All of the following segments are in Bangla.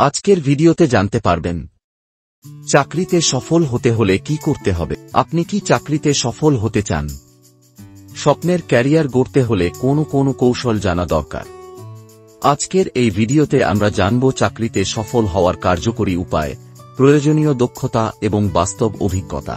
আজকের ভিডিওতে জানতে পারবেন চাকরিতে সফল হতে হলে কি করতে হবে। আপনি কি চাকরিতে সফল হতে চান? স্বপ্নের ক্যারিয়ার গড়তে হলে কোন কৌশল জানা দরকার। আজকের এই ভিডিওতে আমরা জানব চাকরিতে সফল হওয়ার কার্যকরী উপায়, প্রয়োজনীয় দক্ষতা এবং বাস্তব অভিজ্ঞতা।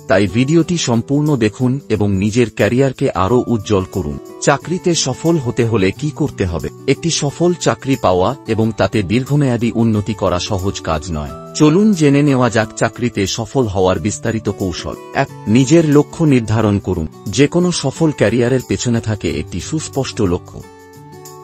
তাই ভিডিওটি সম্পূর্ণ দেখুন এবং নিজের ক্যারিয়ারকে আরও উজ্জ্বল করুন। চাকরিতে সফল হতে হলে কি করতে হবে? একটি সফল চাকরি পাওয়া এবং তাতে দীর্ঘমেয়াদী উন্নতি করা সহজ কাজ নয়। চলুন জেনে নেওয়া যাক চাকরিতে সফল হওয়ার বিস্তারিত কৌশল। ১. নিজের লক্ষ্য নির্ধারণ করুন। যে কোনো সফল ক্যারিয়ারের পেছনে থাকে একটি সুস্পষ্ট লক্ষ্য।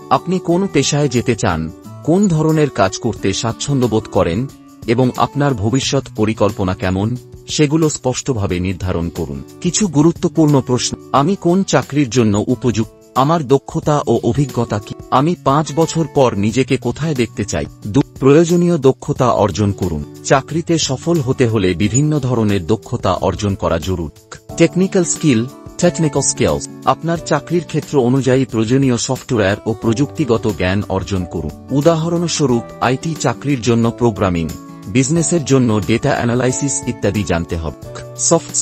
আপনি কোন পেশায় যেতে চান, কোন ধরনের কাজ করতে স্বাচ্ছন্দ্য বোধ করেন এবং আপনার ভবিষ্যৎ পরিকল্পনা কেমন, সেগুলো স্পষ্টভাবে নির্ধারণ করুন। কিছু গুরুত্বপূর্ণ প্রশ্ন: আমি কোন চাকরির জন্য উপযুক্ত? আমার দক্ষতা ও অভিজ্ঞতা কি? আমি 5 বছর পর নিজেকে কোথায় দেখতে চাই? 2. প্রয়োজনীয় দক্ষতা অর্জন করুন। চাকরিতে সফল হতে হলে বিভিন্ন ধরনের দক্ষতা অর্জন করা জরুরি। টেকনিক্যাল স্কিলস, আপনার চাকরির ক্ষেত্র অনুযায়ী প্রয়োজনীয় সফটওয়্যার ও প্রযুক্তিগত জ্ঞান অর্জন করুন। উদাহরণস্বরূপ আইটি চাকরির জন্য প্রোগ্রামিং, বিজনেসের জন্য ডেটা অ্যানালাইসিস ইত্যাদি জানতে হবে। সফট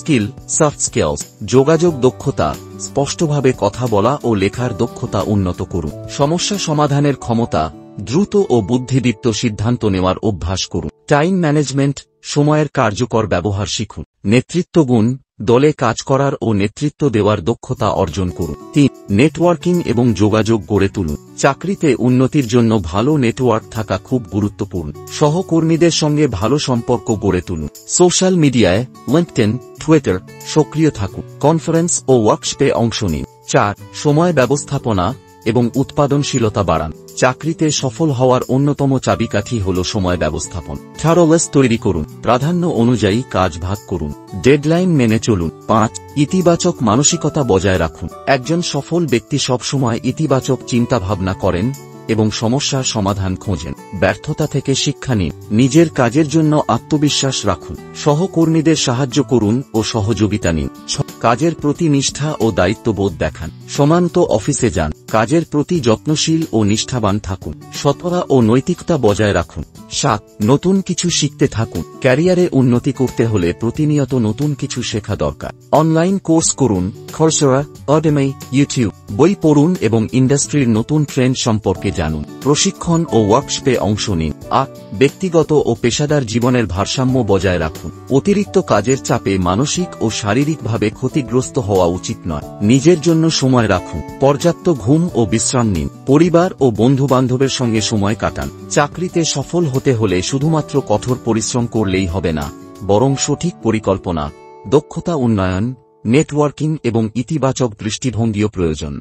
স্কিলস, যোগাযোগ দক্ষতা, স্পষ্টভাবে কথা বলা ও লেখার দক্ষতা উন্নত করুন। সমস্যা সমাধানের ক্ষমতা, দ্রুত ও বুদ্ধিদীপ্ত সিদ্ধান্ত নেওয়ার অভ্যাস করুন। টাইম ম্যানেজমেন্ট, সময়ের কার্যকর ব্যবহার শিখুন। নেতৃত্ব গুণ, দলে কাজ করার ও নেতৃত্ব দেওয়ার দক্ষতা অর্জন করুন। 3. নেটওয়ার্কিং এবং যোগাযোগ গড়ে তুলুন। চাকরিতে উন্নতির জন্য ভালো নেটওয়ার্ক থাকা খুব গুরুত্বপূর্ণ। সহকর্মীদের সঙ্গে ভালো সম্পর্ক গড়ে তুলুন। সোশ্যাল মিডিয়ায়, লিঙ্কডইন, টুইটার সক্রিয় থাকুন। কনফারেন্স ও ওয়ার্কশপে অংশ নিন। 4. সময় ব্যবস্থাপনা এবং উৎপাদনশীলতা বাড়ান। চাকরিতে সফল হওয়ার অন্যতম চাবিকাঠি হল সময় ব্যবস্থাপন। টু-ডু লিস্ট তৈরি করুন। প্রাধান্য অনুযায়ী কাজ ভাগ করুন। ডেডলাইন মেনে চলুন। 5. ইতিবাচক মানসিকতা বজায় রাখুন। একজন সফল ব্যক্তি সবসময় ইতিবাচক চিন্তাভাবনা করেন এবং সমস্যার সমাধান খোঁজেন। ব্যর্থতা থেকে শিক্ষা নিন। নিজের কাজের জন্য আত্মবিশ্বাস রাখুন। সহকর্মীদের সাহায্য করুন ও সহযোগিতা নিন। কাজের প্রতি নিষ্ঠা ও দায়িত্ববোধ দেখান। সমান্ত অফিসে যান। কাজের প্রতি যত্নশীল ও নিষ্ঠাবান থাকুন। সততা ও নৈতিকতা বজায় রাখুন। 7. নতুন কিছু শিখতে থাকুন। ক্যারিয়ারে উন্নতি করতে হলে প্রতিনিয়ত নতুন কিছু শেখা দরকার। অনলাইন কোর্স করুন, coursera, Udemy, ইউটিউব, বই পড়ুন এবং ইন্ডাস্ট্রির নতুন ট্রেন্ড সম্পর্কে জানুন। প্রশিক্ষণ ও ওয়ার্কশপে অংশ নিন। 8. ব্যক্তিগত ও পেশাদার জীবনের ভারসাম্য বজায় রাখুন। অতিরিক্ত কাজের চাপে মানসিক ও শারীরিকভাবে ক্ষতিগ্রস্ত হওয়া উচিত নয়। নিজের জন্য সময় রাখুন। পর্যাপ্ত ঘুম ও বিশ্রাম নিন। পরিবার ও বন্ধু-বান্ধবের সঙ্গে সময় কাটান। চাকরিতে সফল হতে হলে শুধুমাত্র কঠোর পরিশ্রম করলেই হবে না, বরং সঠিক পরিকল্পনা, দক্ষতা উন্নয়ন, নেটওয়ার্কিং এবং ইতিবাচক দৃষ্টিভঙ্গিও প্রয়োজন।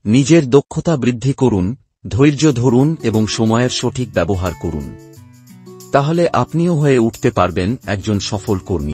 নিজের দক্ষতা বৃদ্ধি করুন, ধৈর্য ধরুন এবং সময়ের সঠিক ব্যবহার করুন। তাহলে আপনিও হয়ে উঠতে পারবেন একজন সফল কর্মী।